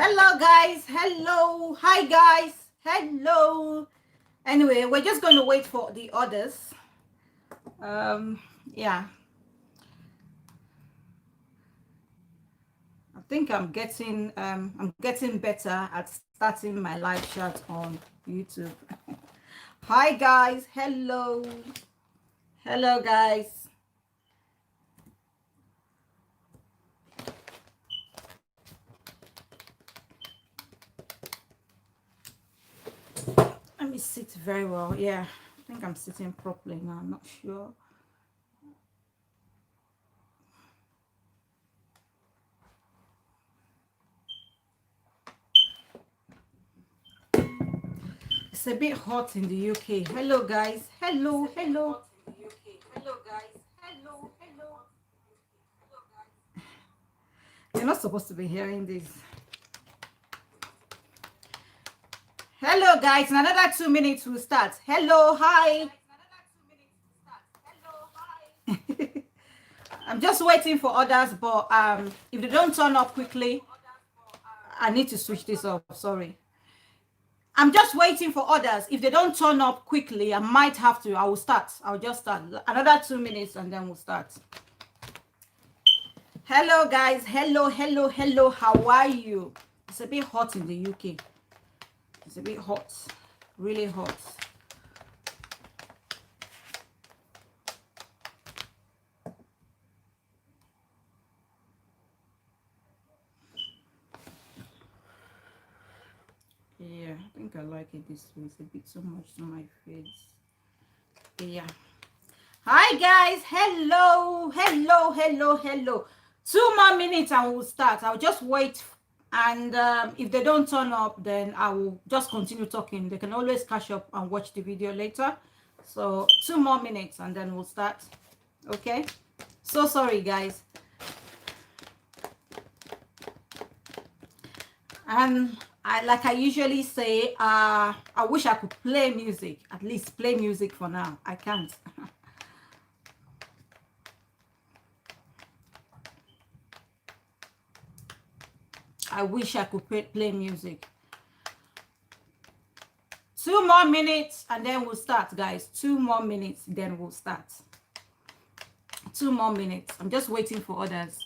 Hello, guys. Hello. Hi, guys. Hello. Anyway, we're just going to wait for the others. Yeah. I think I'm getting better at starting my live chat on YouTube. Hi, guys. Hello. Hello, guys. Let me sit very well. Yeah, I think I'm sitting properly now. I'm not sure. It's a bit hot in the UK. Hello, guys. Hello, hello. Hello, guys. Hello, hello. You're not supposed to be hearing this. Hello, guys. In another 2 minutes, we'll start. Hello, hi. I'm just waiting for others, but if they don't turn up quickly, I need to switch this off. Sorry. I'm just waiting for others. If they don't turn up quickly, I might have to. I will start. I'll just start. Another 2 minutes and then we'll start. Hello, guys. Hello, hello, hello. How are you? It's a bit hot in the UK. It's a bit hot. Really hot. Yeah, I think I like it this way. It's a bit too much to my face. Yeah. Hi, guys. Hello. Hello, hello, hello. 2 more minutes and we'll start. I'll just wait. And if they don't turn up, then I will just continue talking. They can always catch up and watch the video later. So 2 more minutes and then we'll start. Okay? So sorry, guys. And like I usually say, I wish I could play music. At least play music for now. I can't. I wish I could play music. 2 more minutes and then we'll start, guys. 2 more minutes, then we'll start. 2 more minutes. I'm just waiting for others.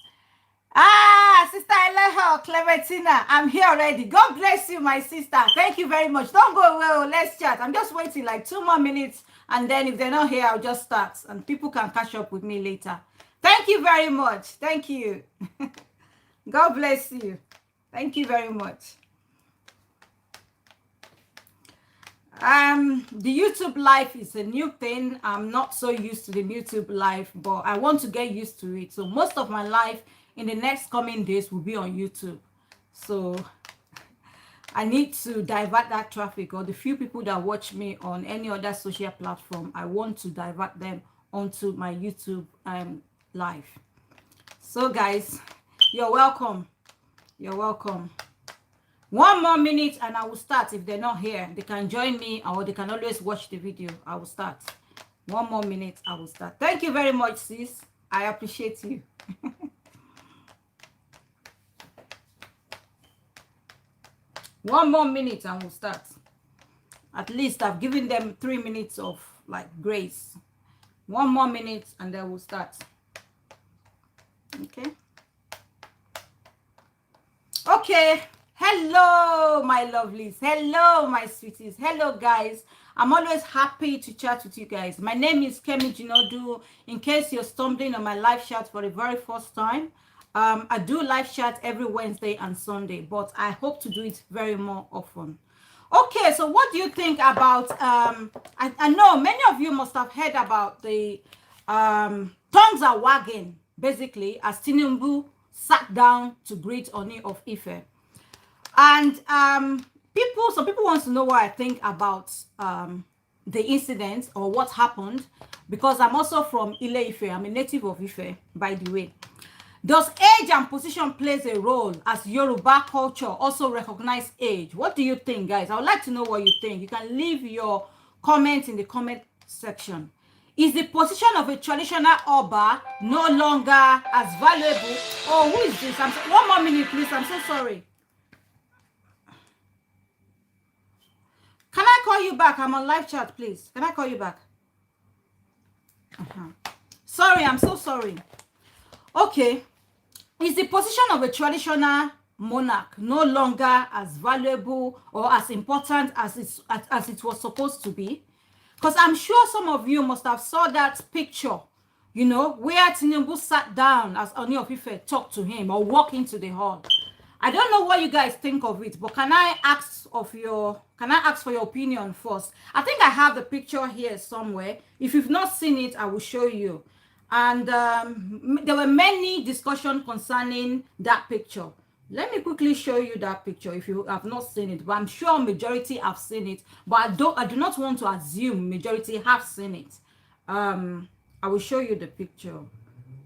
Sister Eleho, Clementina, I'm here already. God bless you, my sister. Thank you very much. Don't go away. Let's chat. I'm just waiting like 2 more minutes. And then if they're not here, I'll just start. And people can catch up with me later. Thank you very much. Thank you. God bless you. Thank you very much. The YouTube live is a new thing. I'm not so used to the YouTube live, but I want to get used to it. So most of my life in the next coming days will be on YouTube. So I need to divert that traffic, or the few people that watch me on any other social platform, I want to divert them onto my YouTube live. So guys, you're welcome. You're welcome. 1 more minute and I will start. If they're not here, they can join me or they can always watch the video. I will start. 1 more minute, I will start. Thank you very much, sis. I appreciate you. 1 more minute and we'll start. At least I've given them 3 minutes of like grace. 1 more minute and then we'll start. Okay. Okay. Hello, my lovelies. Hello, my sweeties. Hello, guys. I'm always happy to chat with you guys. My name is Kemi Jinodu. In case you're stumbling on my live chat for the very first time, I do live chat every Wednesday and Sunday, but I hope to do it very more often. Okay, so what do you think about, I know many of you must have heard about the tongues are wagging, basically, as Tinubu sat down to greet Ooni of Ife. And some people want to know what I think about the incident or what happened, because I'm also from Ile-Ife. I'm a native of Ife, by the way. Does age and position plays a role as Yoruba culture also recognize age? What do you think, guys? I would like to know what you think. You can leave your comments in the comment section. Is the position of a traditional Oba no longer as valuable? Oh, who is this? 1 more minute, please. I'm so sorry. Can I call you back? I'm on live chat, please. Can I call you back? Sorry, I'm so sorry. Okay. Is the position of a traditional monarch no longer as valuable or as important as it was supposed to be? Because I'm sure some of you must have saw that picture, you know, where Tinubu sat down as Ooni of Ife talked to him or walked into the hall. I don't know what you guys think of it, but can I ask for your opinion first? I think I have the picture here somewhere. If you've not seen it, I will show you. And there were many discussions concerning that picture. Let me quickly show you that picture if you have not seen it, but I'm sure majority have seen it, but I do not want to assume majority have seen it. I will show you the picture.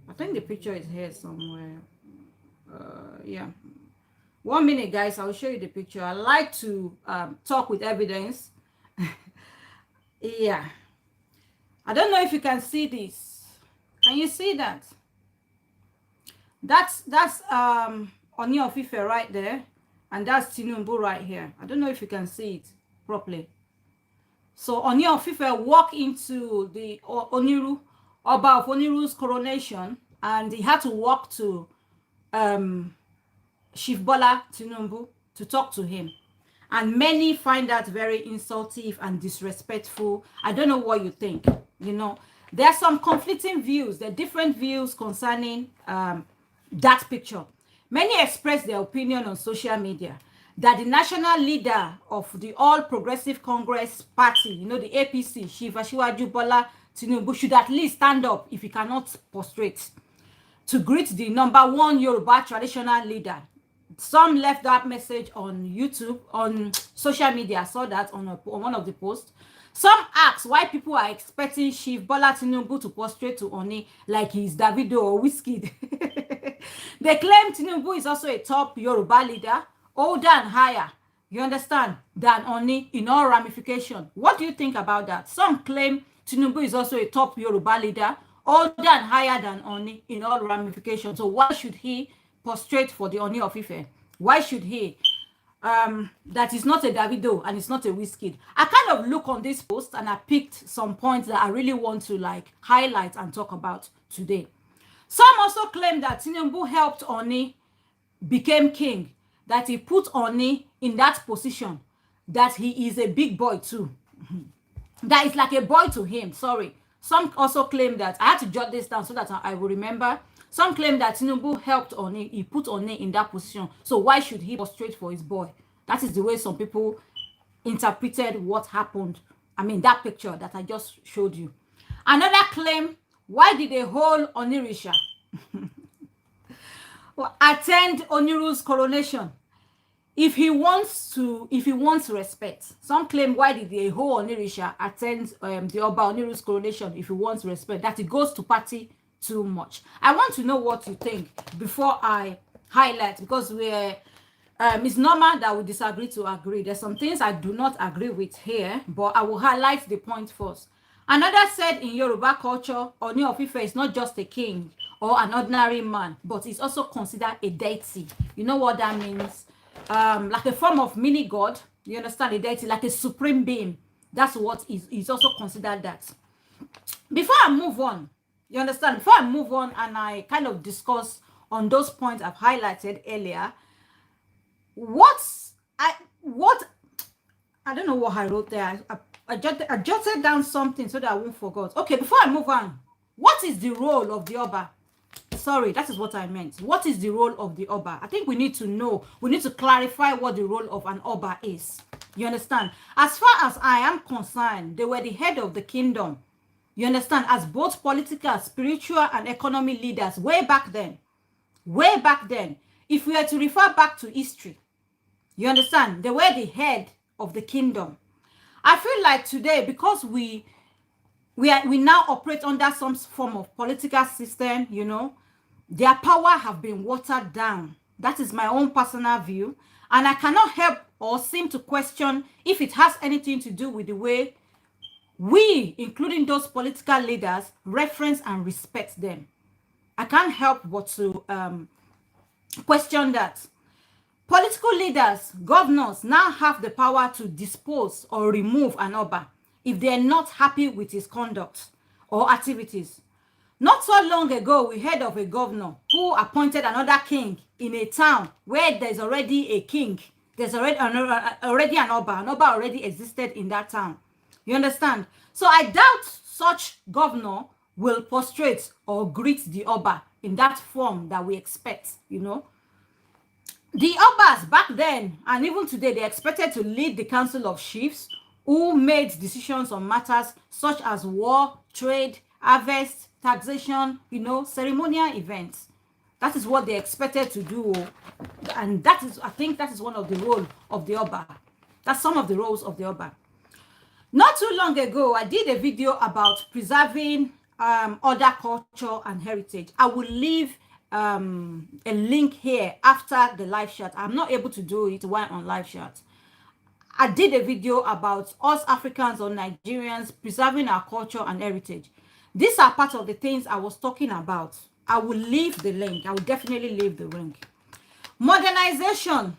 I think the picture is here somewhere. Yeah. 1 minute, guys. I will show you the picture. I like to talk with evidence. Yeah. I don't know if you can see this. Can you see that? That's Ooni of Ife right there, and that's Tinubu right here. I don't know if you can see it properly. So Ooni of Ife walked into the Oniru, Oba of Oniru's coronation, and he had to walk to Chief Bola Tinubu to talk to him. And many find that very insultive and disrespectful. I don't know what you think, you know. There are some conflicting views. There are different views concerning that picture. Many express their opinion on social media that the national leader of the All Progressive Congress Party, you know, the APC, Asiwaju Bola Tinubu, should at least stand up if he cannot prostrate to greet the #1 Yoruba traditional leader. Some left that message on YouTube, on social media. I saw that on one of the posts. Some asked why people are expecting Chief Bola Tinubu to prostrate to Ooni like he's Davido or Wizkid. They claim Tinubu is also a top Yoruba leader, older and higher, you understand, than Ooni in all ramification. What do you think about that? Some claim Tinubu is also a top Yoruba leader, older and higher than Ooni in all ramifications. So why should he prostrate for the Ooni of Ife? Why should he? That is not a Davido and it's not a Wizkid. I kind of look on this post and I picked some points that I really want to like highlight and talk about today. Some also claim that Tinubu helped Ooni became king, that he put Ooni in that position, that he is a big boy too. That is like a boy to him, sorry. Some also claim that, I had to jot this down so that I will remember. Some claim that Tinubu helped Ooni, he put Ooni in that position. So why should he prostrate for his boy? That is the way some people interpreted what happened. I mean, that picture that I just showed you. Another claim, why did the whole Onirisha attend Oniru's coronation if he wants respect? Some claim, why did the whole Onirisha attend the Oba Oniru's coronation if he wants respect? That it goes to party too much. I want to know what you think before I highlight, because it's normal that we disagree to agree. There's some things I do not agree with here, but I will highlight the point first. Another said in Yoruba culture, Ooni of Ife is not just a king or an ordinary man, but is also considered a deity. You know what that means? Like a form of mini god. You understand? A deity, like a supreme being. That's what is also considered that. Before I move on, you understand? Before I move on and I kind of discuss on those points I've highlighted earlier, I don't know what I wrote there. I jotted down something so that I won't forget. Okay, before I move on, what is the role of the Oba? Sorry, that is what I meant. What is the role of the Oba? I think we need to know. We need to clarify what the role of an Oba is. You understand? As far as I am concerned, they were the head of the kingdom. You understand? As both political, spiritual, and economic leaders way back then. Way back then. If we are to refer back to history, you understand? They were the head of the kingdom. I feel like today, because we now operate under some form of political system, you know, their power have been watered down. That is my own personal view. And I cannot help or seem to question if it has anything to do with the way we, including those political leaders, reference and respect them. I can't help but to question that. Political leaders, governors now have the power to dispose or remove an Oba if they are not happy with his conduct or activities. Not so long ago, we heard of a governor who appointed another king in a town where there's already a king. There's already an Oba. An Oba already existed in that town. You understand? So I doubt such governor will prostrate or greet the Oba in that form that we expect, you know. The Obas back then and even today, they expected to lead the council of chiefs who made decisions on matters such as war, trade, harvest, taxation, you know, ceremonial events. That is what they expected to do. And that is, I think that is one of the roles of the Oba. That's some of the roles of the Oba. Not too long ago, I did a video about preserving other culture and heritage. I will leave a link here after the live chat. I'm not able to do it while on live chat. I did a video about us Africans or Nigerians preserving our culture and heritage. These are part of the things I was talking about. I will leave the link. I will definitely leave the link. Modernization.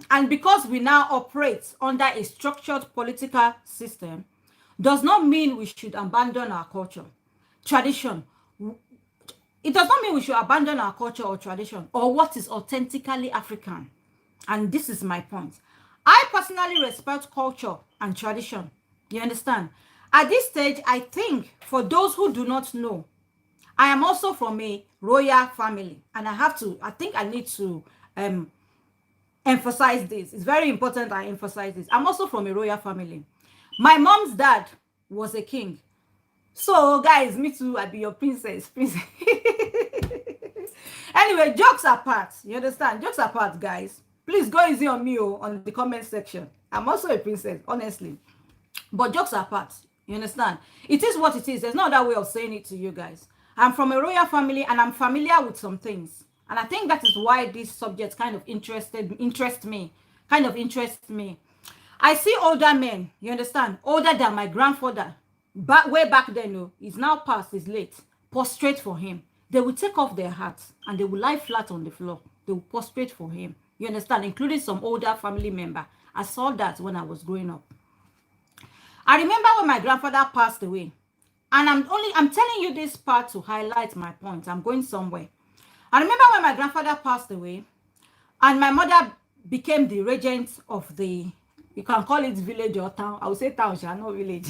And because we now operate under a structured political system, does not mean we should abandon our culture, tradition. It does not mean we should abandon our culture or tradition or what is authentically African. And this is my point. I personally respect culture and tradition. You understand? At this stage, I think for those who do not know, I am also from a royal family. And I think I need to emphasize this. It's very important I emphasize this. I'm also from a royal family. My mom's dad was a king. So, guys, me too, I be your princess. Anyway, jokes apart. You understand? Jokes apart, guys. Please go easy on me on the comment section. I'm also a princess, honestly. But jokes apart. You understand? It is what it is. There's no other way of saying it to you guys. I'm from a royal family and I'm familiar with some things. And I think that is why this subject kind of interests me. I see older men, you understand, older than my grandfather, way back then, no, he's now past, he's late, prostrate for him. They will take off their hats and they will lie flat on the floor. They will prostrate for him, you understand, including some older family member. I saw that when I was growing up. I remember when my grandfather passed away, and I'm telling you this part to highlight my point. I'm going somewhere. I remember when my grandfather passed away, and my mother became the regent of the, you can call it village or town. I would say town, not village.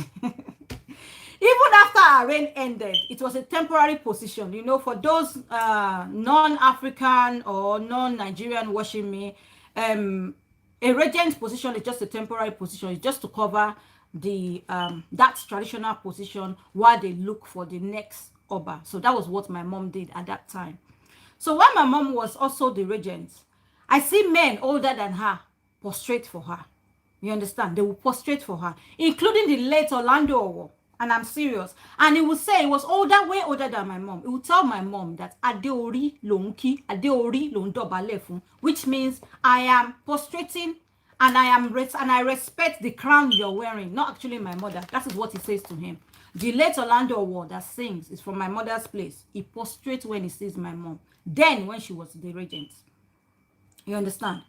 Even after our reign ended, it was a temporary position. You know, for those non-African or non-Nigerian watching me, a regent position is just a temporary position. It's just to cover the that traditional position while they look for the next Oba. So that was what my mom did at that time. So when my mom was also the regent, I see men older than her prostrate for her. You understand? They will prostrate for her, including the late Orlando Owo. And I'm serious. And he would say, he was older, way older than my mom. He would tell my mom that Adeori Lonki, Adeori Londobalefu, which means I am prostrating and I respect the crown you're wearing. Not actually my mother. That is what he says to him. The late Orlando Owo that sings is from my mother's place. He prostrates when he sees my mom. Then when she was the regent. You understand?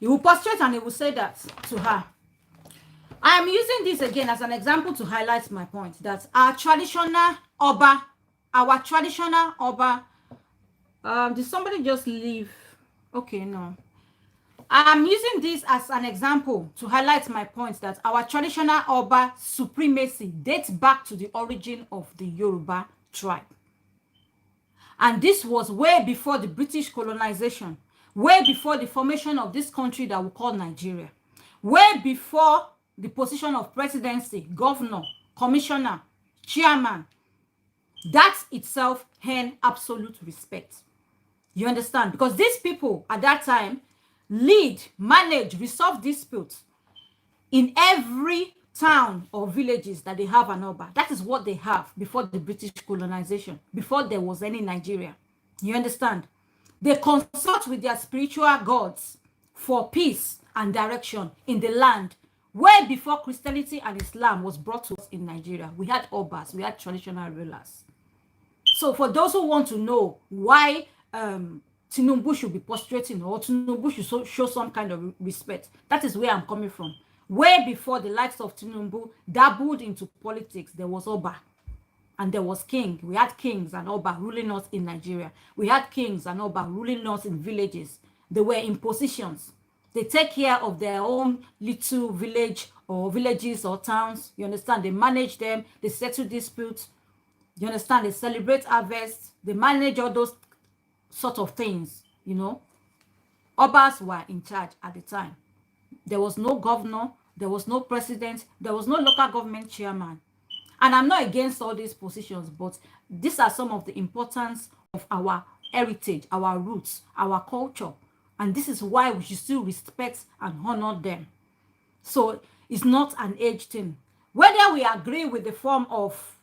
He will prostrate and he will say that to her. I am using this again as an example to highlight my point that our traditional Oba, did somebody just leave? Okay, no. I'm using this as an example to highlight my point that our traditional Oba supremacy dates back to the origin of the Yoruba tribe. And this was way before the British colonization, way before the formation of this country that we call Nigeria, way before the position of presidency, governor, commissioner, chairman. That itself earned absolute respect. You understand? Because these people at that time lead, manage, resolve disputes in every town or villages that they have an Oba. That is what they have before the British colonization, before there was any Nigeria. You understand? They consult with their spiritual gods for peace and direction in the land. Way before Christianity and Islam was brought to us in Nigeria, we had Obas, we had traditional rulers. So for those who want to know why Tinubu should be prostrating or Tinubu should show some kind of respect. That is where I'm coming from. Way before the likes of Tinubu dabbled into politics, there was Oba and there was king. We had kings and Oba ruling us in Nigeria. We had kings and Oba ruling us in villages. They were in positions. They take care of their own little village or villages or towns. You understand? They manage them. They settle disputes. You understand? They celebrate harvest. They manage all those sort of things, you know. Obas were in charge at the time. There was no governor. There was no president. There was no local government chairman. And I'm not against all these positions, but these are some of the importance of our heritage, our roots, our culture. And this is why we should still respect and honor them. So it's not an age thing. Whether we agree with the form of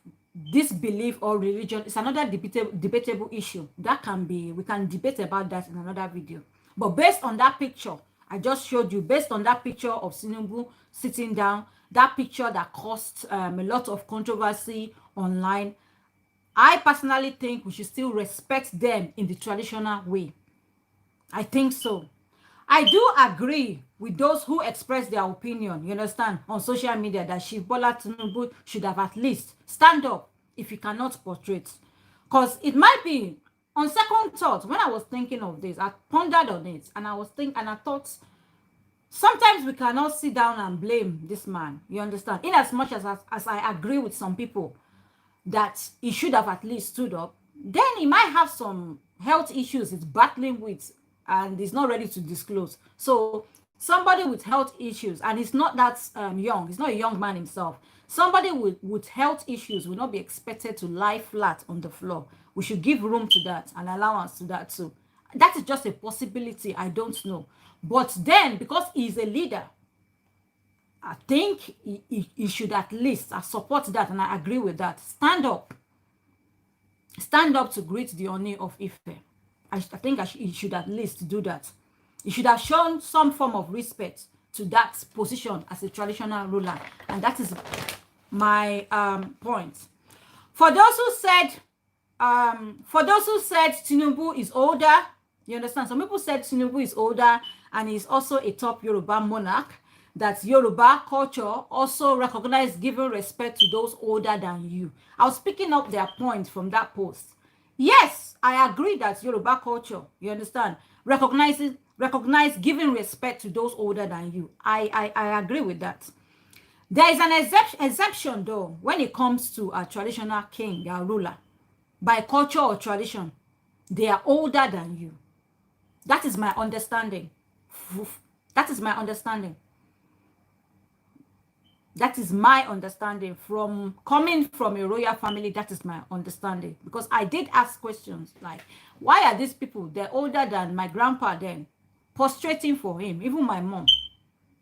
this belief or religion is another debatable issue. That can be, we can debate about that in another video. But based on that picture I just showed you, based on that picture of Tinubu sitting down, that picture that caused a lot of controversy online, I personally think we should still respect them in the traditional way. I think so. I do agree with those who express their opinion, you understand, on social media that Chief Bola Tinubu should have at least stand up if he cannot portray. Because it might be, on second thought, when I was thinking of this, I pondered on it and I thought, sometimes we cannot sit down and blame this man, you understand, in as much as I agree with some people that he should have at least stood up, then he might have some health issues he's battling with and he's not ready to disclose. So somebody with health issues, and he's not that young, he's not a young man himself, somebody with health issues will not be expected to lie flat on the floor. We should give room to that and allowance to that too. That is just a possibility. I don't know. But then, because he's a leader, I think he should at least, I support that and I agree with that, stand up to greet the Ooni of Ife. I think he should at least do that. He should have shown some form of respect to that position as a traditional ruler. And that is my point. For those who said Tinubu is older, you understand? Some people said Tinubu is older and he's also a top Yoruba monarch. That Yoruba culture also recognize giving respect to those older than you. I was picking up their point from that post. Yes, I agree that Yoruba culture, you understand, recognize giving respect to those older than you. I agree with that. There is an exception though when it comes to a traditional king, a ruler. By culture or tradition, they are older than you. That is my understanding. That is my understanding. That is my understanding from coming from a royal family. That is my understanding, because I did ask questions like, why are these people, they're older than my grandpa then, prostrating for him, even my mom?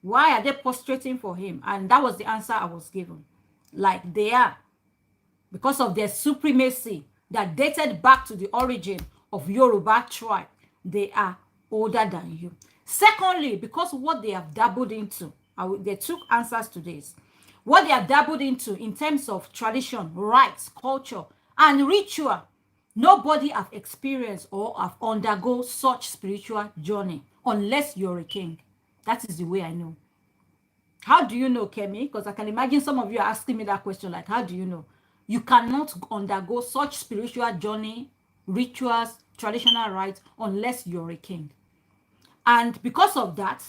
Why are they prostrating for him? And that was the answer I was given. Like, they are, because of their supremacy that dated back to the origin of Yoruba tribe. They are older than you. Secondly, because what they have dabbled into, they took answers to this. What they have dabbled into in terms of tradition, rites, culture, and ritual, nobody have experienced or have undergone such spiritual journey unless you're a king. That is the way I know. How do you know, Kemi? Because I can imagine some of you are asking me that question, like, how do you know? You cannot undergo such spiritual journey, rituals, traditional rites, unless you're a king. And because of that,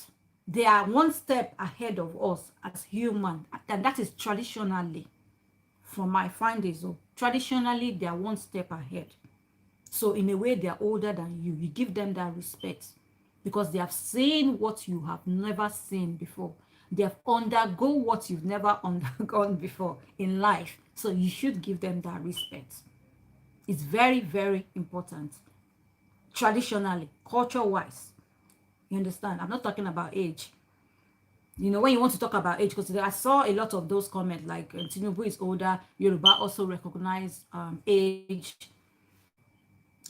they are one step ahead of us as human, and that is traditionally, from my findings. Traditionally, they are one step ahead. So in a way, they are older than you. You give them that respect because they have seen what you have never seen before. They have undergone what you've never undergone before in life. So you should give them that respect. It's very, very important. Traditionally, culture-wise. You understand? I'm not talking about age. You know, when you want to talk about age, because I saw a lot of those comments like Tinubu is older, Yoruba also recognize age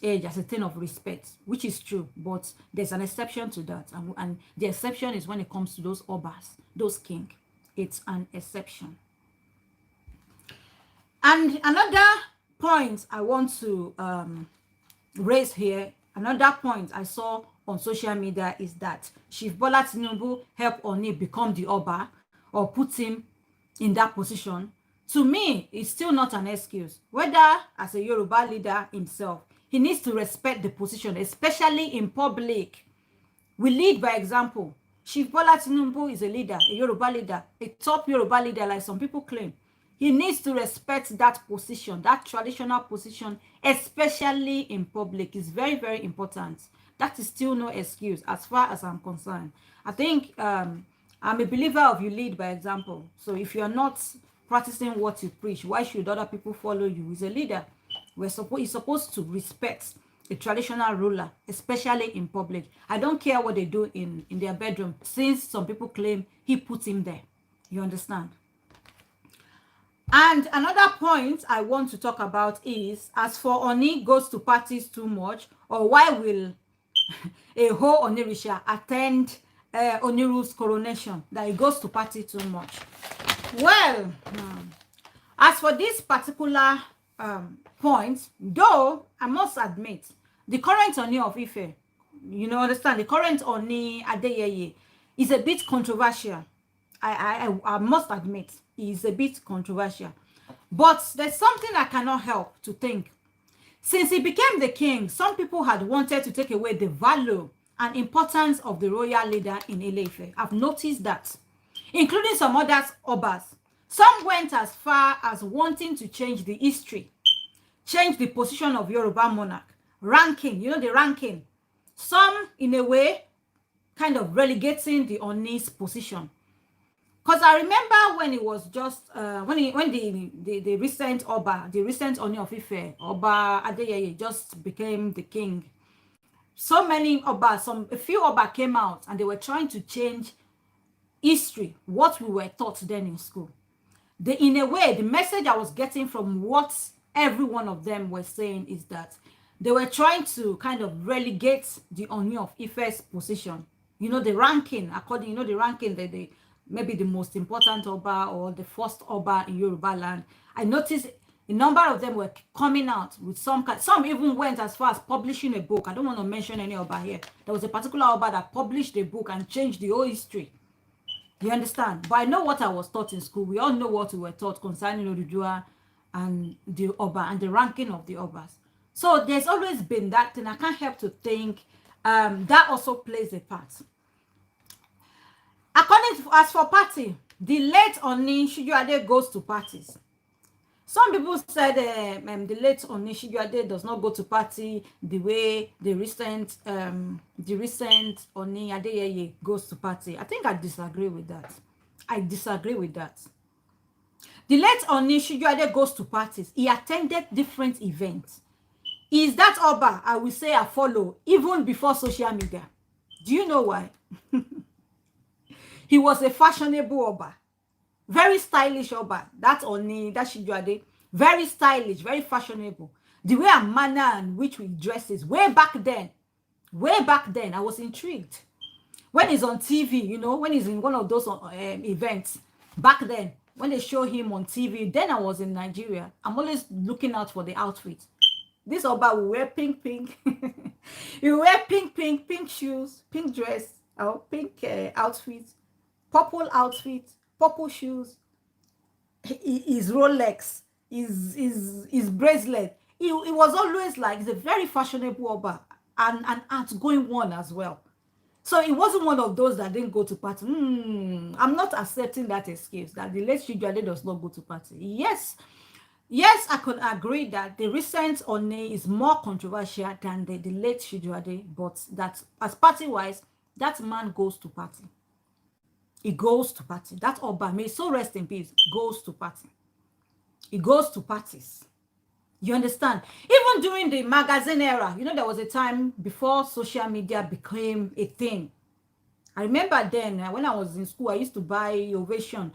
as a thing of respect, which is true, but there's an exception to that. And the exception is when it comes to those obas, those king. It's an exception. And another point I want to raise here, Another point I saw on social media is that Chief Bola Tinubu helped Ooni become the Oba or put him in that position. To me, it's still not an excuse. Whether as a Yoruba leader himself, he needs to respect the position, especially in public. We lead by example. Chief Bola Tinubu is a leader, a Yoruba leader, a top Yoruba leader like some people claim. He needs to respect that position, that traditional position, especially in public. It's very, very important. That is still no excuse as far as I'm concerned. I think I'm a believer of you lead by example. So if you're not practicing what you preach, why should other people follow you? He's a leader. He's supposed to respect a traditional ruler, especially in public. I don't care what they do in their bedroom, since some people claim he put him there. You understand? And another point I want to talk about is, as for Ooni goes to parties too much, or why will a whole Onirisha attend Oniru's coronation, that he goes to party too much? Well, as for this particular point, though, I must admit, the current Ooni of Ife, understand, the current Ooni Adeyeye is a bit controversial. I must admit, is a bit controversial. But there's something I cannot help to think. Since he became the king, some people had wanted to take away the value and importance of the royal leader in Ile-Ife. I've noticed that, including some other Obas. Some went as far as wanting to change the history, change the position of Yoruba monarch, ranking, the ranking. Some, in a way, kind of relegating the Ooni's position. Because I remember when it was just when the recent Oba, the recent Ooni of Ife, Oba Adeyeye, just became the king. So many Oba, a few Oba came out and they were trying to change history, what we were taught then in school. In a way, the message I was getting from what every one of them were saying is that they were trying to kind of relegate the Ooni of Ife's position. The ranking, according, the ranking that they maybe the most important Oba or the first Oba in Yoruba land. I noticed a number of them were coming out with some even went as far as publishing a book. I don't want to mention any Oba here. There was a particular Oba that published a book and changed the whole history. You understand? But I know what I was taught in school. We all know what we were taught concerning Odudua and the Oba and the ranking of the Obas. So there's always been that thing. I can't help to think that also plays a part. As for party, the late Ooni Sijuade goes to parties. Some people said the late Ooni Sijuade does not go to party the way the recent Ooni Adeyeye goes to party. I think I disagree with that. The late Ooni Sijuade goes to parties. He attended different events. Is that Oba I will say I follow even before social media? Do you know why? He was a fashionable Oba, very stylish Oba. That's Ooni, that Sijuade, very stylish, very fashionable. The way and manner in which we dresses way back then, I was intrigued. When he's on TV, when he's in one of those events, back then, when they show him on TV, then I was in Nigeria. I'm always looking out for the outfit. This Oba will wear pink. He will wear pink shoes, pink dress, or pink outfit. Purple outfit, purple shoes, his Rolex, his bracelet. He was always like, he's a very fashionable Oba and an outgoing one as well. So it wasn't one of those that didn't go to party. I'm not accepting that excuse that the late Sijuade does not go to party. Yes, I could agree that the recent Ooni is more controversial than the late Sijuade, but that as party-wise, that man goes to party. He goes to party. That Oba, may so rest in peace, goes to party. He goes to parties. You understand? Even during the magazine era, there was a time before social media became a thing. I remember then, when I was in school, I used to buy Ovation.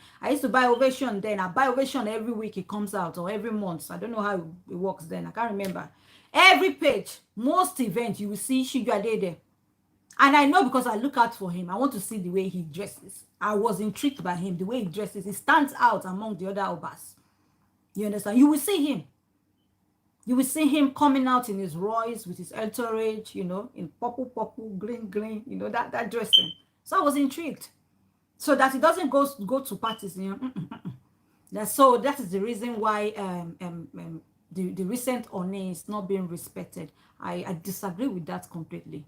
Then. I buy Ovation every week it comes out, or every month. I don't know how it works then. I can't remember. Every page, most events, you will see Sijuade there. And I know because I look out for him. I want to see the way he dresses. I was intrigued by him, the way he dresses. He stands out among the other Obas. You understand? You will see him. You will see him coming out in his Royce with his entourage, you know, in purple, purple, green, green, you know, that dressing. So I was intrigued. So that he doesn't go to parties, you know. So that is the reason why the recent Ooni is not being respected. I disagree with that completely.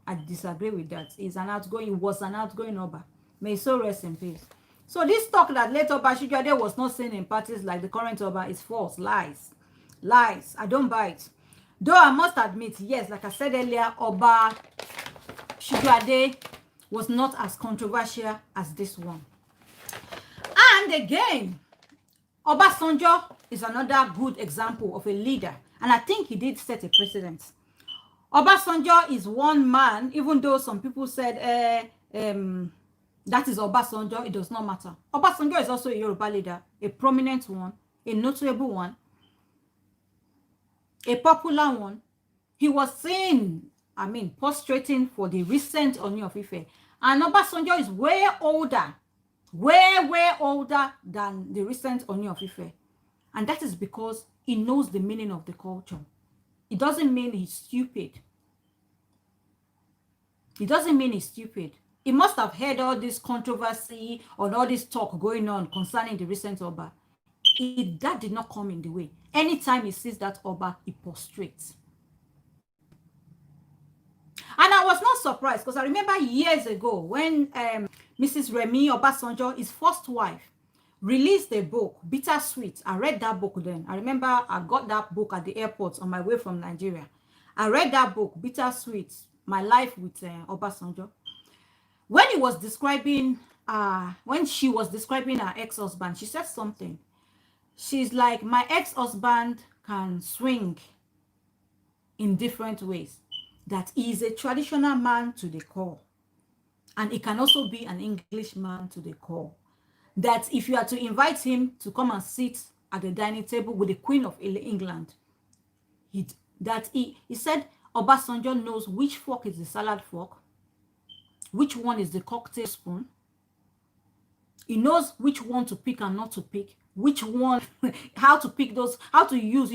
I disagree with that. He was an outgoing Oba. May his soul rest in peace. So this talk that late Oba Shijade was not seen in parties like the current Oba is false. Lies. Lies. I don't buy it. Though I must admit, yes, like I said earlier, Oba Shijade was not as controversial as this one. And again, Obasanjo is another good example of a leader. And I think he did set a precedent. Obasanjo is one man, even though some people said that is Obasanjo, it does not matter. Obasanjo is also a Yoruba leader, a prominent one, a notable one, a popular one. He was seen, prostrating for the recent Ooni of Ife. And Obasanjo is way older, way older than the recent Ooni of Ife. And that is because he knows the meaning of the culture. It doesn't mean he's stupid. It doesn't mean he's stupid. He must have heard all this controversy or all this talk going on concerning the recent Oba. That did not come in the way. Anytime he sees that Oba, he prostrates. And I was not surprised because I remember years ago when Mrs. Remi Obasanjo, his first wife, released a book, Bittersweet. I read that book then. I remember I got that book at the airport on my way from Nigeria. I read that book, Bittersweet, My Life with Obasanjo. When he was describing, when she was describing her ex-husband, she said something. She's like, my ex-husband can swing in different ways. That he is a traditional man to the core. And he can also be an Englishman to the core. That if you are to invite him to come and sit at the dining table with the Queen of England, he said Obasanjo knows which fork is the salad fork, which one is the cocktail spoon. He knows which one to pick and not to pick, which one, how to pick those, how to use,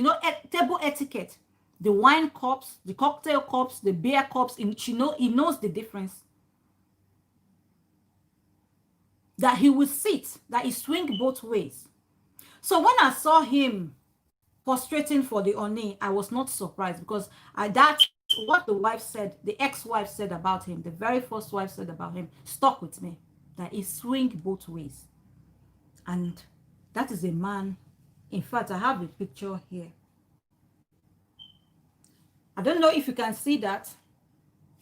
table etiquette. The wine cups, the cocktail cups, the beer cups, he knows the difference. That he will sit, that he swing both ways. So when I saw him prostrating for the Ooni, I was not surprised because that's what the wife said, the ex-wife said about him, the very first wife said about him, stuck with me, that he swing both ways. And that is a man. In fact, I have a picture here. I don't know if you can see that.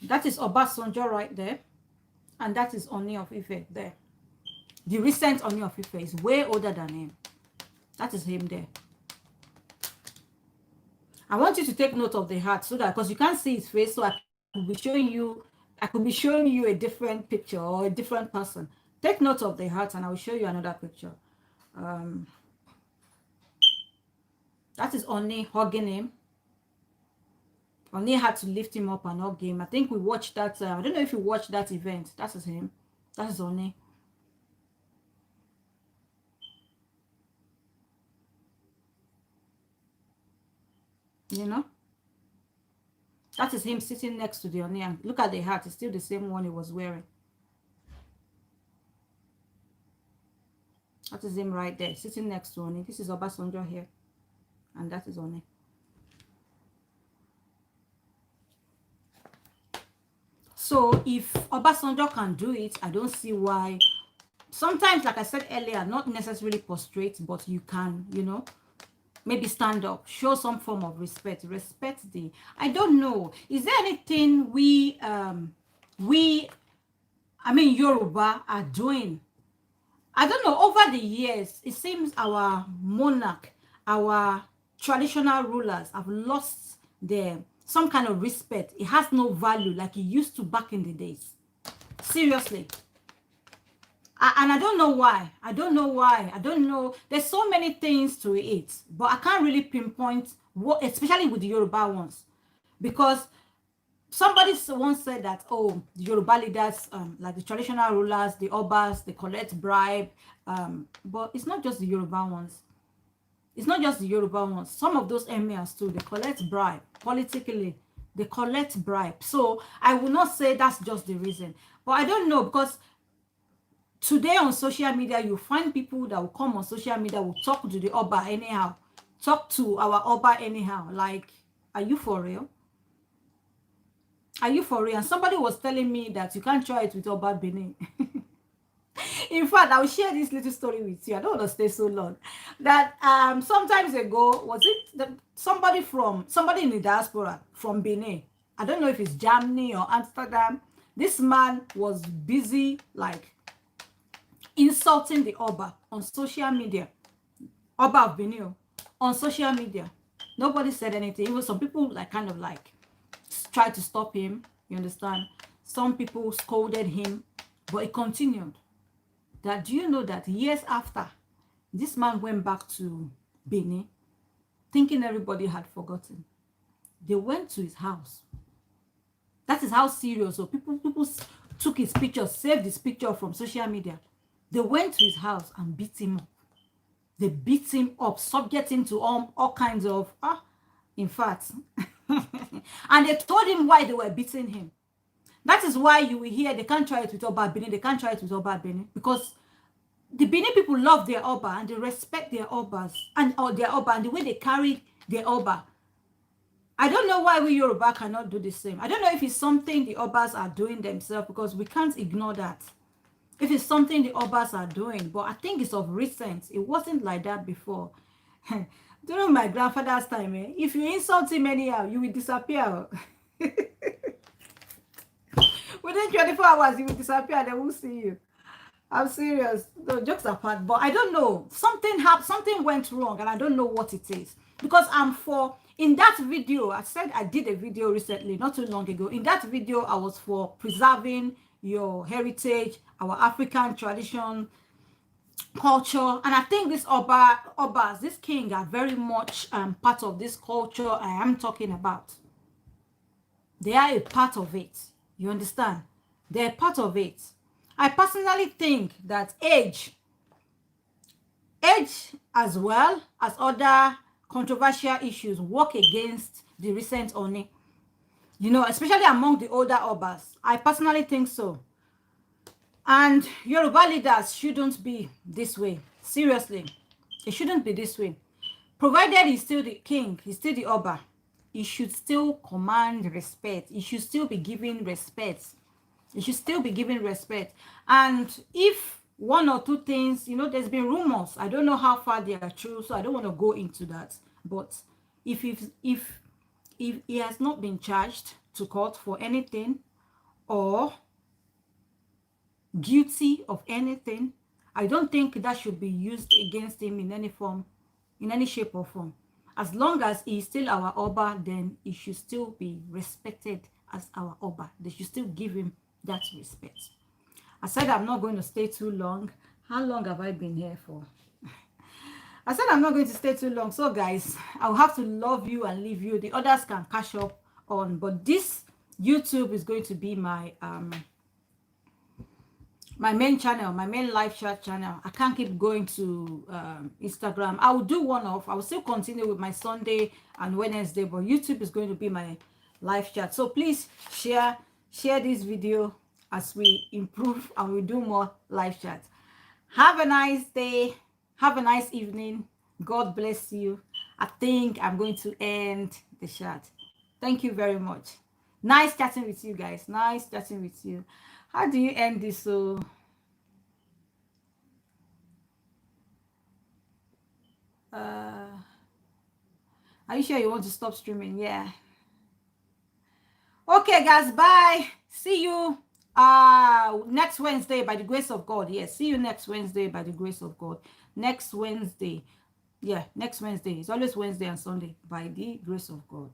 That is Obasanjo right there. And that is Ooni of Ife there. The recent Ooni of Ife is way older than him. That is him there. I want you to take note of the heart so that, because you can't see his face, so I could be showing you a different picture or a different person. Take note of the heart and I will show you another picture. That is Ooni hugging him. Ooni had to lift him up and hug him. I think we watched that. I don't know if you watched that event. That is him. That is Ooni. You know? That is him sitting next to the Ooni. And look at the hat. It's still the same one he was wearing. That is him right there, sitting next to Ooni. This is Obasanjo here. And that is Ooni. So if Obasanjo can do it, I don't see why. Sometimes, like I said earlier, not necessarily prostrate, but you can, maybe stand up, show some form of respect. Respect the, I don't know. Is there anything Yoruba are doing? I don't know. Over the years, it seems our monarch, our traditional rulers have lost some kind of respect. It has no value like it used to back in the days. Seriously. And I don't know why. I don't know. There's so many things to it, but I can't really pinpoint what, especially with the Yoruba ones, because somebody once said that, oh, the Yoruba leaders, like the traditional rulers, the Obas, they collect bribe, but it's not just the Yoruba ones. It's not just the Yoruba ones. Some of those emirs too, they collect bribe politically. They collect bribe. So I will not say that's just the reason. But I don't know, because today on social media, you find people that will come on social media, will talk to the Oba anyhow. Talk to our Oba anyhow. Like, are you for real? Are you for real? And somebody was telling me that you can't try it with Oba Benin. In fact, I'll share this little story with you. I don't want to stay so long. That sometimes ago, was it that somebody in the diaspora from Benin? I don't know if it's Germany or Amsterdam. This man was busy like insulting the Oba on social media. Oba of Benin on social media. Nobody said anything. Even some people like kind of like tried to stop him. You understand? Some people scolded him, but it continued. That, do you know that years after, this man went back to Benin, thinking everybody had forgotten. They went to his house. That is how serious. So people took his picture, saved his picture from social media. They went to his house and beat him up. They beat him up, subject him to all kinds of, in fact. And they told him why they were beating him. That is why you will hear they can't try it with Oba Benin. They can't try it with Oba Benin, because the Benin people love their Oba and they respect their Obas and their Oba and the way they carry their Oba. I don't know why we Yoruba cannot do the same. I don't know if it's something the Obas are doing themselves, because we can't ignore that. If it's something the Obas are doing, but I think it's of recent. It wasn't like that before. During my grandfather's time, if you insult him anyhow, you will disappear. Within 24 hours, you will disappear and they won't see you. I'm serious. No, jokes apart, but I don't know. Something went wrong, and I don't know what it is. Because in that video, I said I did a video recently, not too long ago. In that video, I was for preserving your heritage, our African tradition, culture, and I think this Obas, this king are very much part of this culture I am talking about. They are a part of it. You understand? They're part of it. I personally think that age as well as other controversial issues work against the recent Ooni. You know, especially among the older Obas. I personally think so. And Yoruba leaders shouldn't be this way. Seriously. It shouldn't be this way. Provided he's still the king, he's still the Oba, he should still command respect. He should still be given respect. He should still be given respect. And if one or two things, you know, there's been rumors. I don't know how far they are true, so I don't want to go into that. But if he has not been charged to court for anything or guilty of anything, I don't think that should be used against him in any form, in any shape or form. As long as he's still our Oba, then he should still be respected as our Oba. They should still give him that respect. I said I'm not going to stay too long. How long have I been here for? I said I'm not going to stay too long. So guys, I'll have to love you and leave you. The others can catch up on, but this YouTube is going to be my my main channel, my main live chat channel. I can't keep going to Instagram. I will do one off. I will still continue with my Sunday and Wednesday, but YouTube is going to be my live chat. So please share this video as we improve and we do more live chat. Have a nice day. Have a nice evening. God bless you. I think I'm going to end the chat. Thank you very much. Nice chatting with you guys. Nice chatting with you. How do you end this? So are you sure you want to stop streaming? Yeah. Okay guys, bye. See you next Wednesday by the grace of God. Yes, see you next Wednesday by the grace of God. Next Wednesday. Yeah, next Wednesday. It's always Wednesday and Sunday by the grace of God.